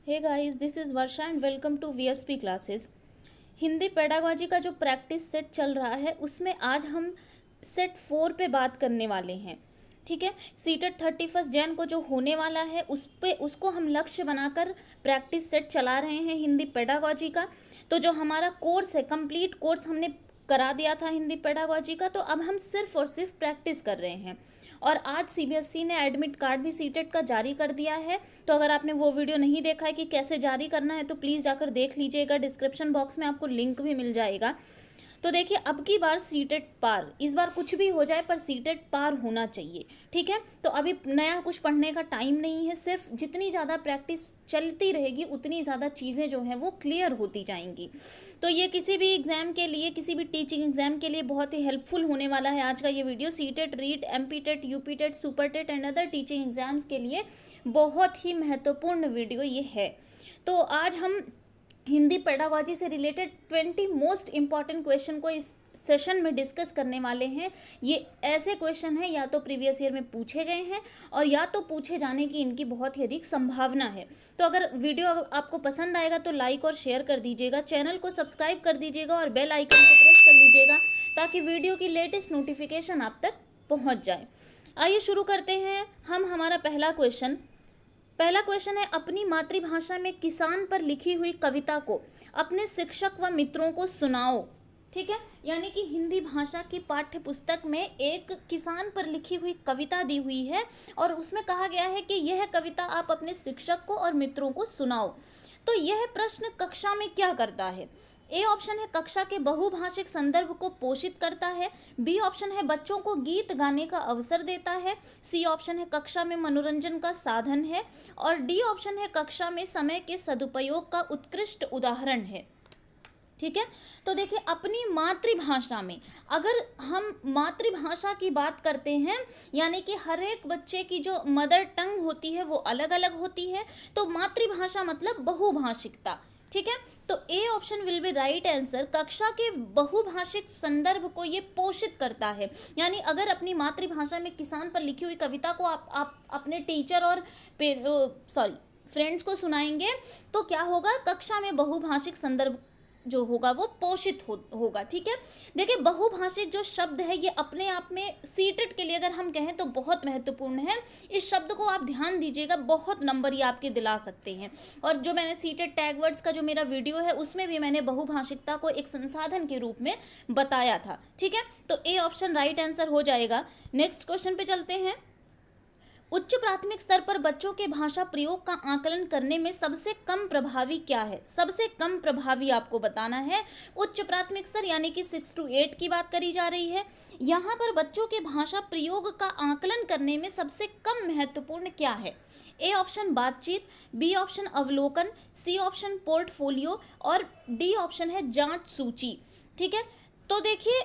Hey guys, this is Varsha and welcome to VSP classes. Hindi pedagogy का जो practice set चल रहा है उसमें आज हम सेट 4 पे बात करने वाले हैं। ठीक है, सीटेट 31 जैन को जो होने वाला है उसको हम लक्ष्य बनाकर प्रैक्टिस सेट चला रहे हैं हिंदी पेडागोजी का। तो जो हमारा कोर्स है, कंप्लीट कोर्स हमने करा दिया था हिंदी पेडागोजी का, तो अब हम सिर्फ और सिर्फ प्रैक्टिस कर रहे हैं। और आज सीबीएसई ने एडमिट कार्ड भी सीटेट का जारी कर दिया है। तो अगर आपने वो वीडियो नहीं देखा है कि कैसे जारी करना है तो प्लीज़ जाकर देख लीजिएगा, डिस्क्रिप्शन बॉक्स में आपको लिंक भी मिल जाएगा। तो देखिए, अब की बार सीटेट पार, इस बार कुछ भी हो जाए पर सीटेट पार होना चाहिए। ठीक है, तो अभी नया कुछ पढ़ने का टाइम नहीं है, सिर्फ जितनी ज़्यादा प्रैक्टिस चलती रहेगी उतनी ज़्यादा चीज़ें जो हैं वो क्लियर होती जाएंगी। तो ये किसी भी एग्ज़ाम के लिए, किसी भी टीचिंग एग्ज़ाम के लिए बहुत ही हेल्पफुल होने वाला है आज का ये video. CTET, REET, MPTET, UPTET, SuperTET and other teaching exams के लिए बहुत ही महत्वपूर्ण वीडियो ये है। तो आज हम हिंदी पेडागोजी से रिलेटेड 20 मोस्ट इम्पॉर्टेंट क्वेश्चन को इस सेशन में डिस्कस करने वाले हैं। ये ऐसे क्वेश्चन हैं या तो प्रीवियस ईयर में पूछे गए हैं और या तो पूछे जाने की इनकी बहुत ही अधिक संभावना है। तो अगर वीडियो आपको पसंद आएगा तो लाइक और शेयर कर दीजिएगा, चैनल को सब्सक्राइब कर दीजिएगा और बेल आइकन को प्रेस कर लीजिएगा ताकि वीडियो की लेटेस्ट नोटिफिकेशन आप तक पहुँच जाए। आइए शुरू करते हैं हम हमारा पहला क्वेश्चन है, अपनी मातृभाषा में किसान पर लिखी हुई कविता को अपने शिक्षक व मित्रों को सुनाओ। ठीक है, यानी कि हिंदी भाषा की पाठ्य पुस्तक में एक किसान पर लिखी हुई कविता दी हुई है और उसमें कहा गया है कि यह कविता आप अपने शिक्षक को और मित्रों को सुनाओ। तो यह प्रश्न कक्षा में क्या करता है? ए ऑप्शन है कक्षा के बहुभाषिक संदर्भ को पोषित करता है, बी ऑप्शन है बच्चों को गीत गाने का अवसर देता है, सी ऑप्शन है कक्षा में मनोरंजन का साधन है और डी ऑप्शन है कक्षा में समय के सदुपयोग का उत्कृष्ट उदाहरण है। ठीक है, तो देखिए, अपनी मातृभाषा में, अगर हम मातृभाषा की बात करते हैं यानी कि हर एक बच्चे की जो मदर टंग होती है वो अलग अलग होती है, तो मातृभाषा मतलब बहुभाषिकता। ठीक है, तो A option will be right answer. कक्षा के बहुभाषिक संदर्भ को ये पोषित करता है, यानी अगर अपनी मातृभाषा में किसान पर लिखी हुई कविता को आप अपने टीचर और फ्रेंड्स को सुनाएंगे तो क्या होगा, कक्षा में बहुभाषिक संदर्भ जो होगा वो पोषित होगा। ठीक है, देखिए, बहुभाषिक जो शब्द है ये अपने आप में सीटेट के लिए अगर हम कहें तो बहुत महत्वपूर्ण है। इस शब्द को आप ध्यान दीजिएगा, बहुत नंबर ये आपके दिला सकते हैं। और जो मैंने सीटेट टैग वर्ड्स का जो मेरा वीडियो है उसमें भी मैंने बहुभाषिकता को एक संसाधन के रूप में बताया था। ठीक है, तो ए ऑप्शन राइट आंसर हो जाएगा। नेक्स्ट क्वेश्चन पे चलते हैं। उच्च प्राथमिक स्तर पर बच्चों के भाषा प्रयोग का आकलन करने में सबसे कम प्रभावी क्या है? सबसे कम प्रभावी आपको बताना है। उच्च प्राथमिक स्तर यानी कि 6 to 8 की बात करी जा रही है। यहाँ पर बच्चों के भाषा प्रयोग का आकलन करने में सबसे कम महत्वपूर्ण क्या है? ए ऑप्शन बातचीत, बी ऑप्शन अवलोकन, सी ऑप्शन पोर्टफोलियो और डी ऑप्शन है जांच सूची। ठीक है, तो देखिए,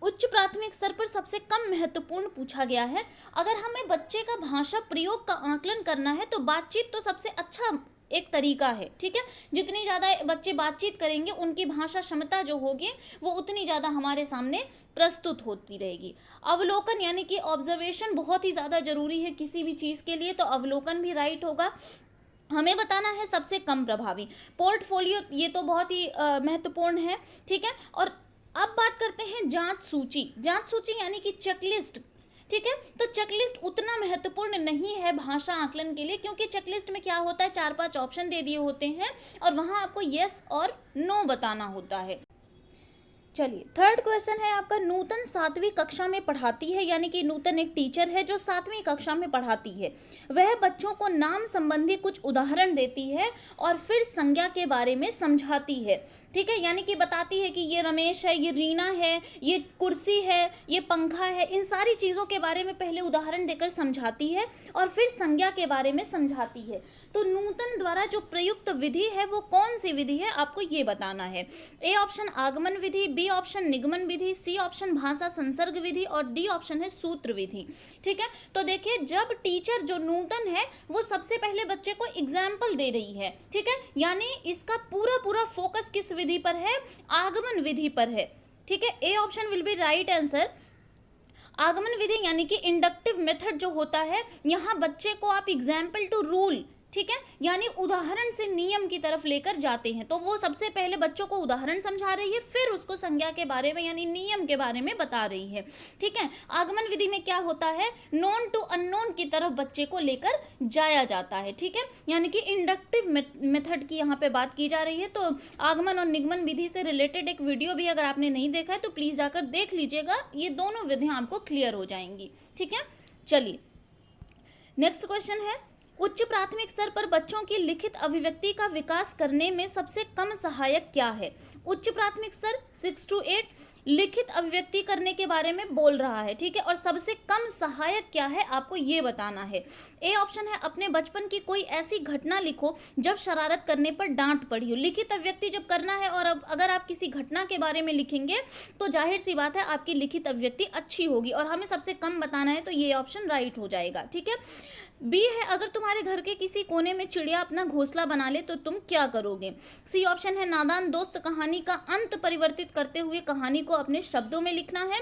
उच्च प्राथमिक स्तर पर सबसे कम महत्वपूर्ण पूछा गया है। अगर हमें बच्चे का भाषा प्रयोग का आकलन करना है तो बातचीत तो सबसे अच्छा एक तरीका है। ठीक है, जितनी ज़्यादा बच्चे बातचीत करेंगे उनकी भाषा क्षमता जो होगी वो उतनी ज़्यादा हमारे सामने प्रस्तुत होती रहेगी। अवलोकन यानी कि ऑब्जर्वेशन बहुत ही ज़्यादा जरूरी है किसी भी चीज़ के लिए, तो अवलोकन भी राइट होगा। हमें बताना है सबसे कम प्रभावी। पोर्टफोलियो ये तो बहुत ही महत्वपूर्ण है। ठीक है, और अब बात करते हैं जांच सूची। जांच सूची यानी कि चेकलिस्ट। ठीक है, तो चेकलिस्ट उतना महत्वपूर्ण नहीं है भाषा आकलन के लिए, क्योंकि चेकलिस्ट में क्या होता है, 4-5 ऑप्शन दे दिए होते हैं और वहां आपको यस और नो बताना होता है। चलिए, थर्ड क्वेश्चन है आपका, नूतन 7वीं कक्षा में पढ़ाती है, यानी कि नूतन एक टीचर है जो 7वीं कक्षा में पढ़ाती है। वह बच्चों को नाम संबंधी कुछ उदाहरण देती है और फिर संज्ञा के बारे में समझाती है। ठीक है, यानी कि बताती है कि ये रमेश है, ये रीना है, ये कुर्सी है, ये पंखा है, इन सारी चीज़ों के बारे में पहले उदाहरण देकर समझाती है और फिर संज्ञा के बारे में समझाती है। तो नूतन द्वारा जो प्रयुक्त विधि है वो कौन सी विधि है, आपको ये बताना है। ए ऑप्शन आगमन विधि, बी ऑप्शन निगमन विधि, सी ऑप्शन भाषा संसर्ग विधि और डी ऑप्शन है सूत्र विधि। ठीक है, तो देखिए, जब टीचर जो नूतन है वो सबसे पहले बच्चे को एग्जाम्पल दे रही है। ठीक है, यानी इसका पूरा फोकस किस विधि पर है, आगमन विधि पर है। ठीक है, A option will be right answer. आगमन विधि यानी कि इंडक्टिव मेथड जो होता है, यहाँ बच्चे को आप एग्जाम्पल टू रूल ठीक है, यानी उदाहरण से नियम की तरफ लेकर जाते हैं। तो वो सबसे पहले बच्चों को उदाहरण समझा रही है, फिर उसको संज्ञा के बारे में यानी नियम के बारे में बता रही है। ठीक है, आगमन विधि में क्या होता है, नोन टू अननोन की तरफ बच्चे को लेकर जाया जाता है। ठीक है, यानी कि इंडक्टिव मेथड की यहाँ पे बात की जा रही है। तो आगमन और निगमन विधि से रिलेटेड एक वीडियो भी अगर आपने नहीं देखा है तो प्लीज जाकर देख लीजिएगा, ये दोनों विधियां आपको क्लियर हो जाएंगी। ठीक है, चलिए नेक्स्ट क्वेश्चन है, उच्च प्राथमिक स्तर पर बच्चों की लिखित अभिव्यक्ति का विकास करने में सबसे कम सहायक क्या है। उच्च प्राथमिक स्तर 6 to 8 लिखित अभिव्यक्ति करने के बारे में बोल रहा है। ठीक है, और सबसे कम सहायक क्या है आपको ये बताना है। ए ऑप्शन है, अपने बचपन की कोई ऐसी घटना लिखो जब शरारत करने पर डांट पड़ी हो। लिखित अभिव्यक्ति जब करना है और अब अगर आप किसी घटना के बारे में लिखेंगे तो जाहिर सी बात है आपकी लिखित अभिव्यक्ति अच्छी होगी, और हमें सबसे कम बताना है तो ये ऑप्शन राइट हो जाएगा। ठीक है, बी है, अगर तुम्हारे घर के किसी कोने में चिड़िया अपना घोंसला बना ले तो तुम क्या करोगे। सी ऑप्शन है, नादान दोस्त कहानी का अंत परिवर्तित करते हुए कहानी को अपने शब्दों में लिखना है।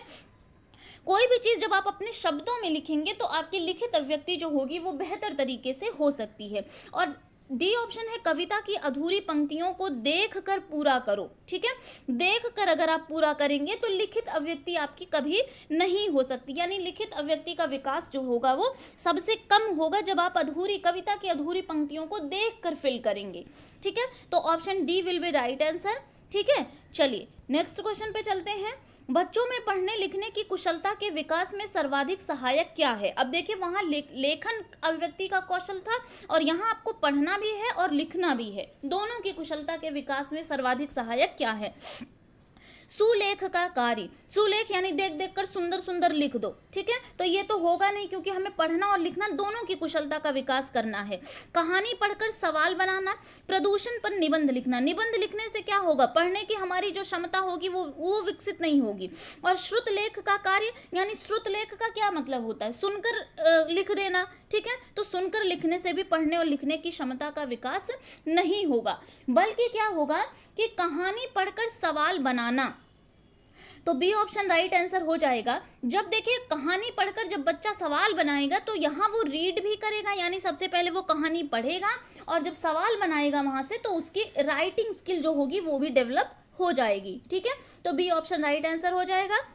कोई भी चीज़ जब आप अपने शब्दों में लिखेंगे तो आपकी लिखित अभिव्यक्ति जो होगी वो बेहतर तरीके से हो सकती है। और डी ऑप्शन है, कविता की अधूरी पंक्तियों को देखकर पूरा करो। ठीक है, देखकर अगर आप पूरा करेंगे तो लिखित अभिव्यक्ति आपकी कभी नहीं हो सकती, यानी लिखित अभिव्यक्ति का विकास जो होगा वो सबसे कम होगा जब आप कविता की अधूरी पंक्तियों को देखकर फिल करेंगे। ठीक है, तो option D will be right answer. ठीक है, चलिए नेक्स्ट क्वेश्चन पे चलते हैं, बच्चों में पढ़ने लिखने की कुशलता के विकास में सर्वाधिक सहायक क्या है। अब देखिए वहाँ लेखन अभिव्यक्ति का कौशल था और यहाँ आपको पढ़ना भी है और लिखना भी है, दोनों की कुशलता के विकास में सर्वाधिक सहायक क्या है। सुलेख का कार्य, सुलेख यानी देख देख कर सुंदर सुंदर लिख दो। ठीक है, तो ये तो होगा नहीं क्योंकि हमें पढ़ना और लिखना दोनों की कुशलता का विकास करना है। कहानी पढ़कर सवाल बनाना, प्रदूषण पर निबंध लिखना, निबंध लिखने से क्या होगा, पढ़ने की हमारी जो क्षमता होगी वो विकसित नहीं होगी। और श्रुत लेख का कार्य यानी श्रुत लेख का क्या मतलब होता है, सुनकर लिख देना। ठीक है, तो सुनकर लिखने से भी पढ़ने और लिखने की क्षमता का विकास नहीं होगा, बल्कि क्या होगा कि कहानी पढ़कर सवाल बनाना। तो बी ऑप्शन राइट आंसर हो जाएगा। जब देखिए कहानी पढ़कर जब बच्चा सवाल बनाएगा तो यहाँ वो रीड भी करेगा, यानी सबसे पहले वो कहानी पढ़ेगा और जब सवाल बनाएगा वहाँ से तो उसकी राइटिंग स्किल जो होगी वो भी डेवलप हो जाएगी। ठीक है, तो बी ऑप्शन राइट आंसर हो जाएगा।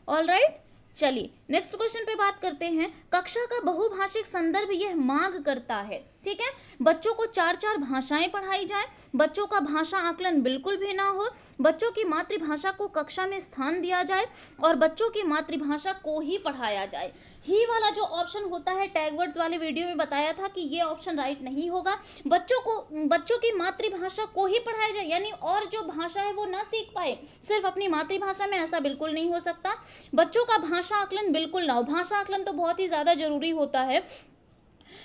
ऑल राइट, चलिए नेक्स्ट क्वेश्चन पे बात करते हैं, कक्षा का बहुभाषिक संदर्भ यह मांग करता है। ठीक है, बच्चों को 4 भाषाएं पढ़ाई जाए, बच्चों का भाषा आकलन बिल्कुल भी ना हो, बच्चों की मातृभाषा को कक्षा में स्थान दिया जाए और बच्चों की मातृभाषा को ही पढ़ाया जाए। ही वाला जो ऑप्शन होता है, टैग वर्ड्स वाले वीडियो में बताया था कि ये ऑप्शन राइट नहीं होगा। बच्चों की मातृभाषा को ही पढ़ाया जाए, यानी और जो भाषा है वो ना सीख पाए सिर्फ अपनी मातृभाषा में, ऐसा बिल्कुल नहीं हो सकता। बच्चों का भाषा आकलन बिल्कुल ना हो, भाषा आकलन तो बहुत ही ज़्यादा जरूरी होता है।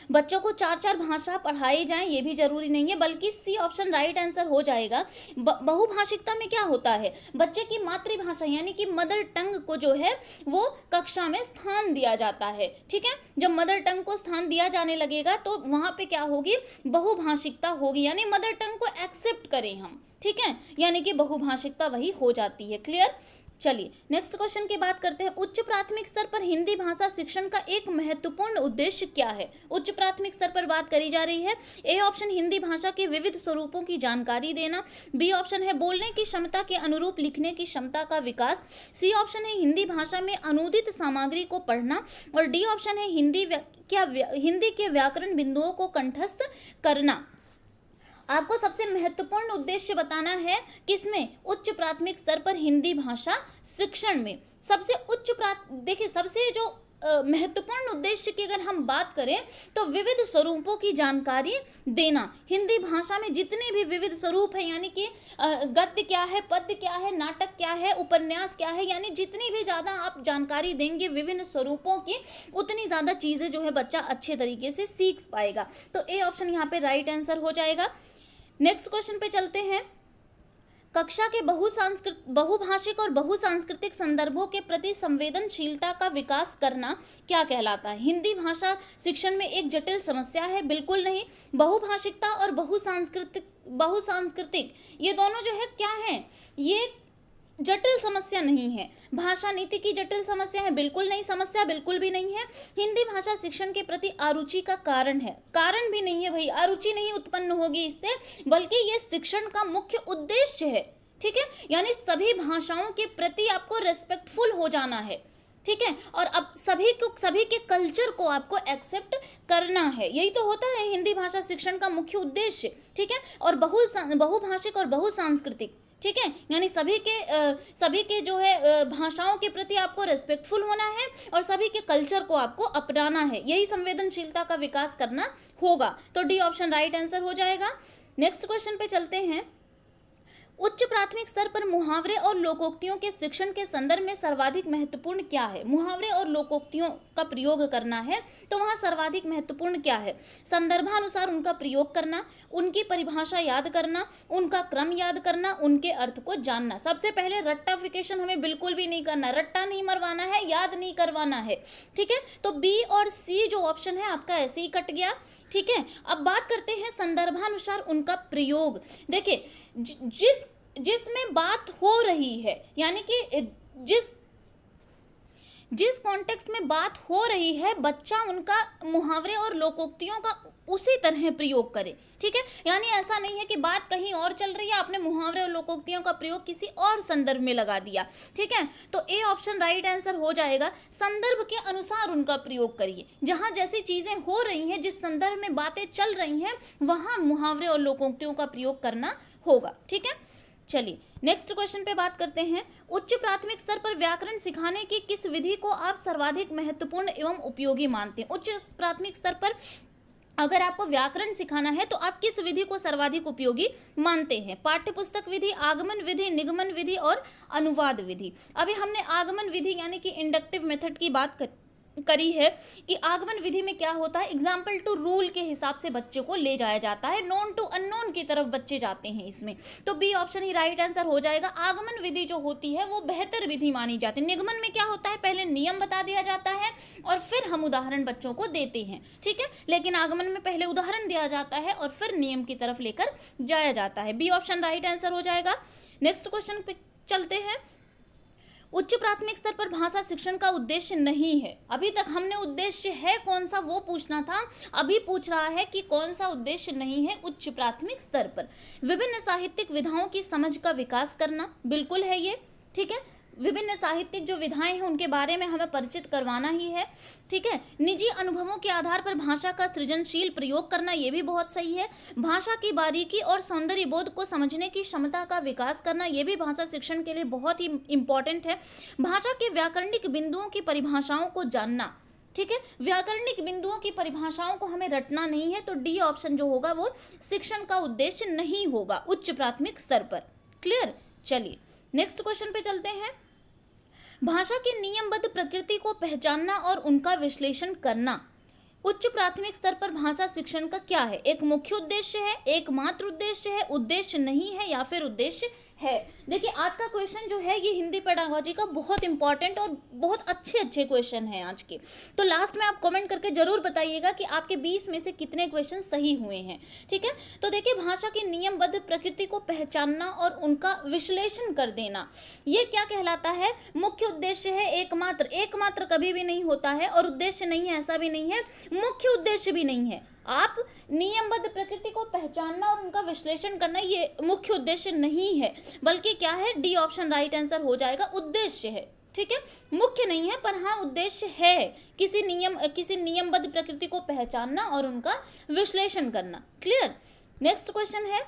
बच्चों को 4 भाषा पढ़ाई जाए ये भी जरूरी नहीं है, बल्कि सी ऑप्शन राइट आंसर हो जाएगा। बहुभाषिकता में क्या होता है, बच्चे की मातृभाषा यानी कि मदर टंग को जो है वो कक्षा में स्थान दिया जाता है। ठीक है, जब मदर टंग को स्थान दिया जाने लगेगा तो वहाँ पे क्या होगी, बहुभाषिकता होगी, यानी मदर टंग को एक्सेप्ट करें हम। ठीक है, यानी कि बहुभाषिकता वही हो जाती है। क्लियर, चलिए नेक्स्ट क्वेश्चन की बात करते हैं, उच्च प्राथमिक स्तर पर हिंदी भाषा शिक्षण का एक महत्वपूर्ण उद्देश्य क्या है। उच्च प्राथमिक स्तर पर बात करी जा रही है। ए ऑप्शन हिंदी भाषा के विविध स्वरूपों की जानकारी देना, बी ऑप्शन है बोलने की क्षमता के अनुरूप लिखने की क्षमता का विकास, सी ऑप्शन है हिंदी भाषा में अनुदित सामग्री को पढ़ना, और डी ऑप्शन है हिंदी के व्याकरण बिंदुओं को कंठस्थ करना। आपको सबसे महत्वपूर्ण उद्देश्य बताना है किसमें, उच्च प्राथमिक स्तर पर हिंदी भाषा शिक्षण में। सबसे देखिए सबसे जो महत्वपूर्ण उद्देश्य की अगर हम बात करें तो विविध स्वरूपों की जानकारी देना। हिंदी भाषा में जितने भी विविध स्वरूप है, यानी कि गद्य क्या है, पद्य क्या है, नाटक क्या है, उपन्यास क्या है, यानी जितनी भी ज़्यादा आप जानकारी देंगे विभिन्न स्वरूपों की, उतनी ज़्यादा चीज़ें जो है बच्चा अच्छे तरीके से सीख पाएगा। तो ए ऑप्शन यहाँ पे राइट आंसर हो जाएगा। नेक्स्ट क्वेश्चन पे चलते हैं, कक्षा के बहुभाषिक और बहुसांस्कृतिक संदर्भों के प्रति संवेदनशीलता का विकास करना क्या कहलाता है। हिंदी भाषा शिक्षण में एक जटिल समस्या है, बिल्कुल नहीं। बहुभाषिकता और बहुसांस्कृतिक ये दोनों जो है क्या है, ये जटिल समस्या नहीं है। भाषा नीति की जटिल समस्या है? बिल्कुल नहीं, समस्या बिल्कुल भी नहीं है। हिंदी भाषा शिक्षण के प्रति अरुचि का कारण है? कारण भी नहीं है भाई, अरुचि नहीं उत्पन्न होगी इससे, बल्कि ये शिक्षण का मुख्य उद्देश्य है। ठीक है, यानी सभी भाषाओं के प्रति आपको रेस्पेक्टफुल हो जाना है। ठीक है, और अब सभी के कल्चर को आपको एक्सेप्ट करना है, यही तो होता है हिंदी भाषा शिक्षण का मुख्य उद्देश्य। ठीक है, और बहुभाषिक और बहुसांस्कृतिक, ठीक है, यानी सभी के जो है भाषाओं के प्रति आपको रेस्पेक्टफुल होना है और सभी के कल्चर को आपको अपनाना है, यही संवेदनशीलता का विकास करना होगा। तो डी ऑप्शन राइट आंसर हो जाएगा। नेक्स्ट क्वेश्चन पे चलते हैं। उच्च प्राथमिक स्तर पर मुहावरे और लोकोक्तियों के शिक्षण के संदर्भ में सर्वाधिक महत्वपूर्ण क्या है? मुहावरे और लोकोक्तियों का प्रयोग करना है तो वहाँ सर्वाधिक महत्वपूर्ण क्या है? संदर्भानुसार उनका प्रयोग करना, उनकी परिभाषा याद करना, उनका क्रम याद करना, उनके अर्थ को जानना। सबसे पहले रट्टाफिकेशन हमें बिल्कुल भी नहीं करना, रट्टा नहीं मरवाना है, याद नहीं करवाना है। ठीक है, तो बी और सी जो ऑप्शन है आपका ऐसे ही कट गया। ठीक है, अब बात करते हैं संदर्भानुसार उनका प्रयोग। देखिए, जिसमें बात हो रही है, यानी कि जिस कॉन्टेक्स्ट में बात हो रही है, बच्चा उनका मुहावरे और लोकोक्तियों का उसी तरह प्रयोग करे। ठीक है, यानी ऐसा नहीं है कि बात कहीं और चल रही है, आपने मुहावरे और लोकोक्तियों का प्रयोग किसी और संदर्भ में लगा दिया। ठीक है, तो ए ऑप्शन राइट आंसर हो जाएगा। संदर्भ के अनुसार उनका प्रयोग करिए, जहां जैसी चीजें हो रही हैं, जिस संदर्भ में बातें चल रही हैं, वहां मुहावरे और लोकोक्तियों का प्रयोग करना होगा। ठीक है, चलिए नेक्स्ट क्वेश्चन पे बात करते हैं। उच्च प्राथमिक स्तर पर व्याकरण सिखाने की किस विधि को आप सर्वाधिक महत्वपूर्ण एवं उपयोगी मानते हैं? उच्च प्राथमिक स्तर पर अगर आपको व्याकरण सिखाना है तो आप किस विधि को सर्वाधिक उपयोगी मानते हैं? पाठ्यपुस्तक विधि, आगमन विधि, निगमन विधि और अनुवाद विधि। अभी हमने आगमन विधि यानी कि इंडक्टिव मेथड की बात करी है कि आगमन विधि में क्या होता है, एग्जाम्पल टू रूल के हिसाब से बच्चे को ले जाया जाता है, नोन टू अननोन की तरफ बच्चे जाते हैं इसमें, तो बी ऑप्शन ही राइट आंसर हो जाएगा। आगमन विधि जो होती है वो बेहतर विधि मानी जाती है। निगमन में क्या होता है, पहले नियम बता दिया जाता है और फिर हम उदाहरण बच्चों को देते हैं। ठीक है, लेकिन आगमन में पहले उदाहरण दिया जाता है और फिर नियम की तरफ लेकर जाया जाता है। बी ऑप्शन राइट आंसर हो जाएगा। नेक्स्ट क्वेश्चन पे चलते हैं। उच्च प्राथमिक स्तर पर भाषा शिक्षण का उद्देश्य नहीं है। अभी तक हमने उद्देश्य है कौन सा वो पूछना था, अभी पूछ रहा है कि कौन सा उद्देश्य नहीं है उच्च प्राथमिक स्तर पर। विभिन्न साहित्यिक विधाओं की समझ का विकास करना, बिल्कुल है ये। ठीक है, विभिन्न साहित्यिक जो विधाएं हैं उनके बारे में हमें परिचित करवाना ही है। ठीक है, निजी अनुभवों के आधार पर भाषा का सृजनशील प्रयोग करना, ये भी बहुत सही है। भाषा की बारीकी और सौंदर्य बोध को समझने की क्षमता का विकास करना, ये भी भाषा शिक्षण के लिए बहुत ही इंपॉर्टेंट है। भाषा के व्याकरणिक बिंदुओं की परिभाषाओं को जानना, ठीक है, व्याकरणिक बिंदुओं की परिभाषाओं को हमें रटना नहीं है, तो डी ऑप्शन जो होगा वो शिक्षण का उद्देश्य नहीं होगा उच्च प्राथमिक स्तर पर। क्लियर, चलिए नेक्स्ट क्वेश्चन पे चलते हैं। भाषा की नियमबद्ध प्रकृति को पहचानना और उनका विश्लेषण करना उच्च प्राथमिक स्तर पर भाषा शिक्षण का क्या है? एक मुख्य उद्देश्य है, एकमात्र उद्देश्य है, उद्देश्य नहीं है या फिर उद्देश्य है? देखिए, आज का क्वेश्चन जो है ये हिंदी पेडागोजी का बहुत इंपॉर्टेंट और बहुत अच्छे क्वेश्चन है आज के। तो लास्ट में आप कमेंट करके जरूर बताइएगा कि आपके 20 में से कितने क्वेश्चन सही हुए हैं। ठीक है, तो देखिए, भाषा की नियमबद्ध प्रकृति को पहचानना और उनका विश्लेषण कर देना, ये क्या कहलाता है? मुख्य उद्देश्य है, एकमात्र कभी भी नहीं होता है, और उद्देश्य नहीं है ऐसा भी नहीं है, मुख्य उद्देश्य भी नहीं है। आप नियमबद्ध प्रकृति को पहचानना और उनका विश्लेषण करना, ये मुख्य उद्देश्य नहीं है, बल्कि क्या है? डी ऑप्शन राइट आंसर हो जाएगा, उद्देश्य है। ठीक है, मुख्य नहीं है पर हाँ उद्देश्य है, किसी नियमबद्ध प्रकृति को पहचानना और उनका विश्लेषण करना। क्लियर, नेक्स्ट क्वेश्चन है।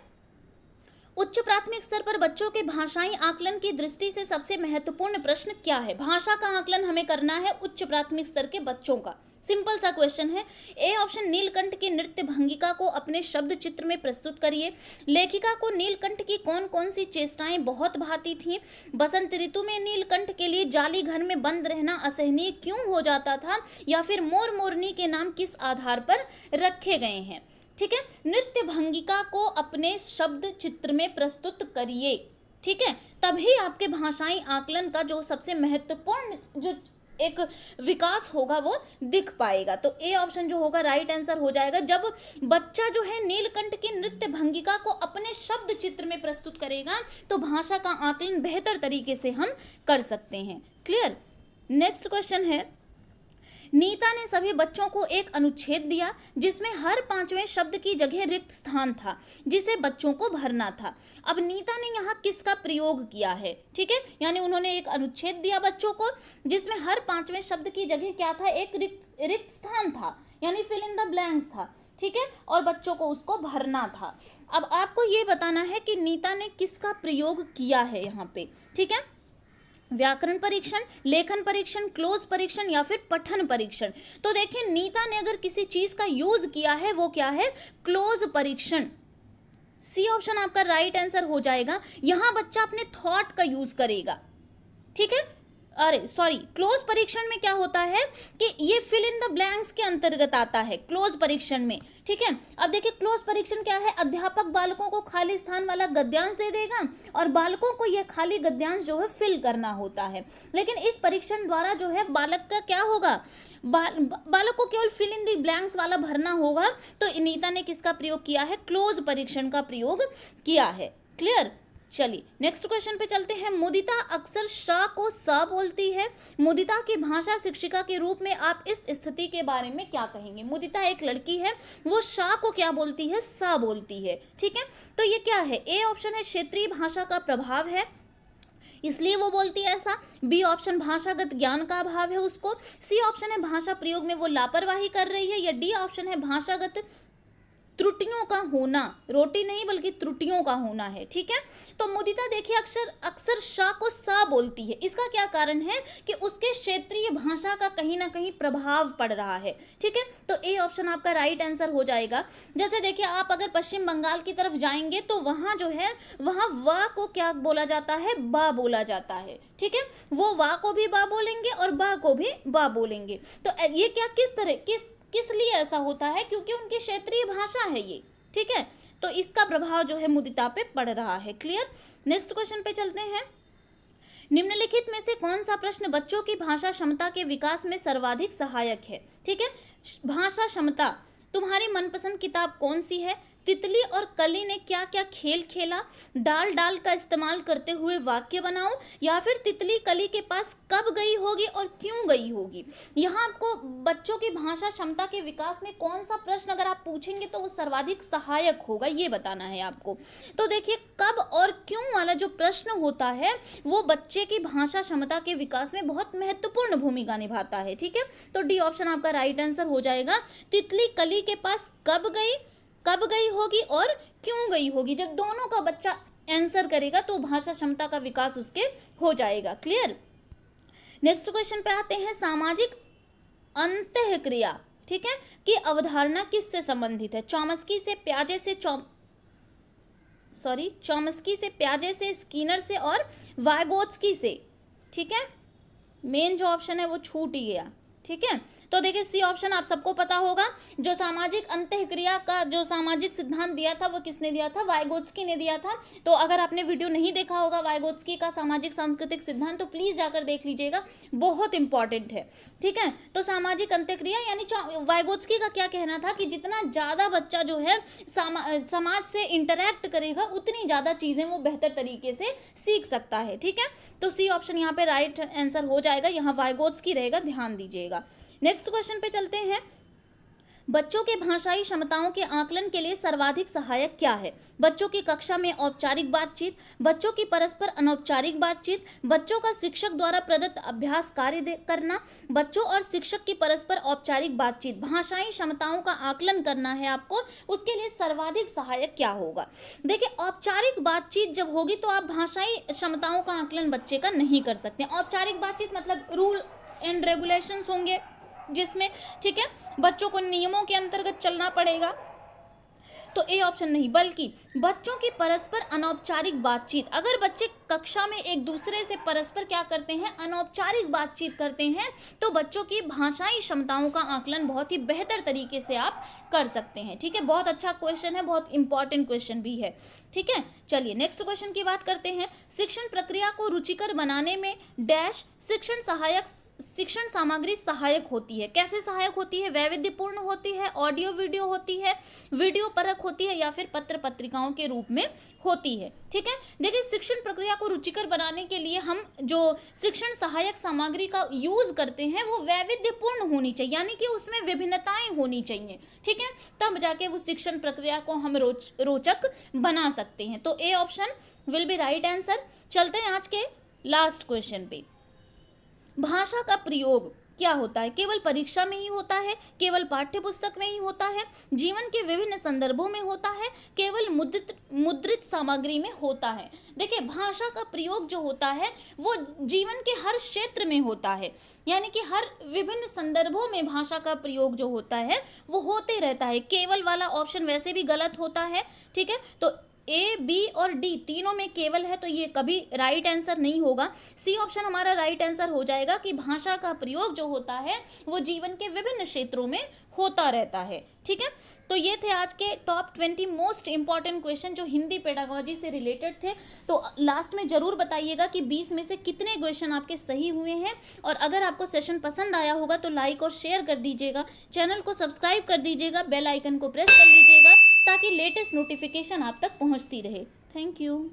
उच्च प्राथमिक स्तर पर बच्चों के भाषाई आकलन की दृष्टि से सबसे महत्वपूर्ण प्रश्न क्या है? भाषा का आकलन हमें करना है उच्च प्राथमिक स्तर के बच्चों का, सिंपल सा क्वेश्चन है। ए ऑप्शन, नीलकंठ की नृत्य भंगिका को अपने शब्द चित्र में प्रस्तुत करिए। लेखिका को नीलकंठ की कौन कौन सी चेष्टाएं बहुत भाती थीं? बसंत ऋतु में नीलकंठ के लिए जाली घर में बंद रहना असहनीय क्यों हो जाता था? या फिर मोर मोरनी के नाम किस आधार पर रखे गए हैं? ठीक है, नृत्य भंगिका को अपने शब्द चित्र में प्रस्तुत करिए। ठीक है, तभी आपके भाषाई आकलन का जो सबसे महत्वपूर्ण जो एक विकास होगा वो दिख पाएगा। तो ए ऑप्शन जो होगा राइट आंसर हो जाएगा। जब बच्चा जो है नीलकंठ की नृत्य भंगिका को अपने शब्द चित्र में प्रस्तुत करेगा तो भाषा का आकलन बेहतर तरीके से हम कर सकते हैं। क्लियर। नेक्स्ट क्वेश्चन है, नीता ने सभी बच्चों को एक अनुच्छेद दिया जिसमें हर 5वें शब्द की जगह रिक्त स्थान था जिसे बच्चों को भरना था। अब नीता ने यहाँ किसका प्रयोग किया है? ठीक है, यानी उन्होंने एक अनुच्छेद दिया बच्चों को जिसमें हर 5वें शब्द की जगह क्या था? एक रिक्त स्थान था, यानी फिल इन द ब्लैंक्स था। ठीक है, और बच्चों को उसको भरना था। अब आपको ये बताना है कि नीता ने किसका प्रयोग किया है यहाँ पे। ठीक है, व्याकरण परीक्षण, लेखन परीक्षण, क्लोज परीक्षण या फिर पठन परीक्षण। तो देखिए, नीता ने अगर किसी चीज का यूज किया है वो क्या है? क्लोज परीक्षण। सी ऑप्शन आपका राइट आंसर हो जाएगा। यहां बच्चा अपने थॉट का यूज करेगा। ठीक है, अरे सॉरी, क्लोज परीक्षण में क्या होता है कि ये फिल इन द ब्लैंक्स के अंतर्गत आता है क्लोज परीक्षण में। ठीक है, अब देखिए क्लोज परीक्षण क्या है? अध्यापक बालकों को खाली स्थान वाला गद्यांश दे देगा और बालकों को यह खाली गद्यांश जो है फिल करना होता है। लेकिन इस परीक्षण द्वारा जो है बालक का क्या होगा? बालक को केवल फिल इन द ब्लैंक्स वाला भरना होगा। तो नीता ने किसका प्रयोग किया है? क्लोज परीक्षण का प्रयोग किया है। क्लियर। चलिए नेक्स्ट क्वेश्चन पे चलते हैं। मुदिता अक्सर श को स बोलती है। मुदिता की भाषा शिक्षिका के रूप में आप इस स्थिति के बारे में क्या कहेंगे? मुदिता एक लड़की है, वो श को क्या बोलती है? स बोलती है। ठीक है, तो ये क्या है? ए ऑप्शन है क्षेत्रीय भाषा का प्रभाव है इसलिए वो बोलती है ऐसा। बी ऑप्शन भाषागत ज्ञान का अभाव है उसको। सी ऑप्शन है भाषा प्रयोग में वो लापरवाही कर रही है। या डी ऑप्शन है भाषागत त्रुटियों का होना, रोटी नहीं बल्कि त्रुटियों का होना है। ठीक है, तो मुदिता देखिए अक्सर श को स बोलती है। इसका क्या कारण है? कि उसके क्षेत्रीय भाषा का कहीं ना कहीं प्रभाव पड़ रहा है। ठीक है, तो ए ऑप्शन आपका राइट आंसर हो जाएगा। जैसे देखिए, आप अगर पश्चिम बंगाल की तरफ जाएंगे तो वहाँ जो है वहाँ वा को क्या बोला जाता है? बा बोला जाता है। ठीक है, वो वा को भी बा बोलेंगे और बा को भी बा बोलेंगे। तो ये क्या किस लिए ऐसा होता है? क्योंकि उनकी क्षेत्रीय भाषा है ये। ठीक है, तो इसका प्रभाव जो है मुदिता पे पड़ रहा है। क्लियर। नेक्स्ट क्वेश्चन पे चलते हैं। निम्नलिखित में से कौन सा प्रश्न बच्चों की भाषा क्षमता के विकास में सर्वाधिक सहायक है? ठीक है, भाषा क्षमता। तुम्हारी मनपसंद किताब कौन सी है? तितली और कली ने क्या क्या खेल खेला? डाल का इस्तेमाल करते हुए वाक्य बनाओ। या फिर तितली कली के पास कब गई होगी और क्यों गई होगी? यहाँ आपको बच्चों की भाषा क्षमता के विकास में कौन सा प्रश्न अगर आप पूछेंगे तो वो सर्वाधिक सहायक होगा, ये बताना है आपको। तो देखिए, कब और क्यों वाला जो प्रश्न होता है वो बच्चे की भाषा क्षमता के विकास में बहुत महत्वपूर्ण भूमिका निभाता है। ठीक है, तो डी ऑप्शन आपका राइट आंसर हो जाएगा। तितली कली के पास कब गई होगी और क्यों गई होगी। जब दोनों का बच्चा आंसर करेगा तो भाषा क्षमता का विकास उसके हो जाएगा। क्लियर। नेक्स्ट क्वेश्चन पे आते हैं। सामाजिक अंतःक्रिया, ठीक है, की अवधारणा किससे संबंधित है? चॉम्स्की से, प्याजे से, स्किनर से और वाइगोत्स्की से। ठीक है, मेन जो ऑप्शन है वो छूट ही गया। ठीक है, तो देखिए सी ऑप्शन आप सबको पता होगा। जो सामाजिक अंतःक्रिया का जो सामाजिक सिद्धांत दिया था वो किसने दिया था? वाइगोत्स्की ने दिया था। तो अगर आपने वीडियो नहीं देखा होगा वाइगोत्स्की का सामाजिक सांस्कृतिक सिद्धांत, तो प्लीज जाकर देख लीजिएगा, बहुत इंपॉर्टेंट है। ठीक है, तो सामाजिक अंतःक्रिया यानी वाइगोत्स्की का क्या कहना था कि जितना ज्यादा बच्चा जो है समाज से इंटरेक्ट करेगा उतनी ज्यादा चीजें वो बेहतर तरीके से सीख सकता है। ठीक है, तो सी ऑप्शन यहाँ पे राइट आंसर हो जाएगा। यहाँ वाइगोत्स्की रहेगा, ध्यान दीजिएगा। नेक्स्ट क्वेश्चन पे चलते हैं। बच्चों के भाषाई क्षमताओं के आकलन के लिए सर्वाधिक सहायक क्या है? बच्चों की कक्षा में औपचारिक बातचीत, बच्चों की परस्पर अनौपचारिक बातचीत, बच्चों का शिक्षक द्वारा प्रदत्त अभ्यास कार्य करना, बच्चों और शिक्षक की परस्पर औपचारिक बातचीत। भाषाई क्षमताओं का आकलन करना है आपको, उसके लिए सर्वाधिक सहायक क्या होगा? देखिए, औपचारिक बातचीत जब होगी तो आप भाषाई क्षमताओं का आकलन बच्चे का नहीं कर सकते। औपचारिक बातचीत मतलब रूल एंड रेगुलेशंस होंगे जिसमें, ठीक है, बच्चों को नियमों के अंतर्गत चलना पड़ेगा। तो ए ऑप्शन नहीं, बल्कि बच्चों की परस्पर अनौपचारिक बातचीत। अगर बच्चे कक्षा में एक दूसरे से परस्पर क्या करते हैं? अनौपचारिक बातचीत करते हैं, तो बच्चों की भाषाई क्षमताओं का आकलन बहुत ही बेहतर तरीके से आप कर सकते हैं। ठीक है, बहुत अच्छा क्वेश्चन है, बहुत इंपॉर्टेंट क्वेश्चन भी है। ठीक है, चलिए नेक्स्ट क्वेश्चन की बात करते हैं। शिक्षण प्रक्रिया को रुचिकर बनाने में डैश शिक्षण सहायक शिक्षण सामग्री सहायक होती है। कैसे सहायक होती है? वैविध्यपूर्ण होती है, ऑडियो वीडियो होती है, वीडियो परक होती है, या फिर पत्र पत्रिकाओं के रूप में होती है। ठीक है, देखिए शिक्षण प्रक्रिया को रुचिकर बनाने के लिए हम जो शिक्षण सहायक सामग्री का यूज करते हैं वो वैविध्यपूर्ण होनी चाहिए, यानी कि उसमें विभिन्नताएं होनी चाहिए। ठीक है, तब जाके वो शिक्षण प्रक्रिया को हम रोचक बना सकते हैं। तो A option will be right answer. चलते हैं आज के लास्ट क्वेश्चन पे। भाषा का प्रयोग क्या होता है? केवल परीक्षा में ही होता है, केवल पाठ्य पुस्तक में ही होता है, जीवन के विभिन्न संदर्भों में होता है, केवल मुद्रित सामग्री में होता है। देखिए भाषा का प्रयोग जो होता है वो जीवन के हर क्षेत्र में होता है, यानी कि हर विभिन्न संदर्भों में भाषा का प्रयोग जो होता है वो होते रहता है। केवल वाला ऑप्शन वैसे भी गलत होता है। ठीक है, तो ए, बी और डी तीनों में केवल है, तो ये कभी राइट आंसर नहीं होगा। सी ऑप्शन हमारा राइट आंसर हो जाएगा कि भाषा का प्रयोग जो होता है वो जीवन के विभिन्न क्षेत्रों में होता रहता है। ठीक है, तो ये थे आज के टॉप 20 मोस्ट इंपॉर्टेंट क्वेश्चन जो हिंदी पेडागोजी से रिलेटेड थे। तो लास्ट में जरूर बताइएगा कि 20 में से कितने क्वेश्चन आपके सही हुए हैं, और अगर आपको सेशन पसंद आया होगा तो लाइक और शेयर कर दीजिएगा, चैनल को सब्सक्राइब कर दीजिएगा, बेल आइकन को प्रेस कर लीजिएगा ताकि लेटेस्ट नोटिफिकेशन आप तक पहुंचती रहे। Thank you.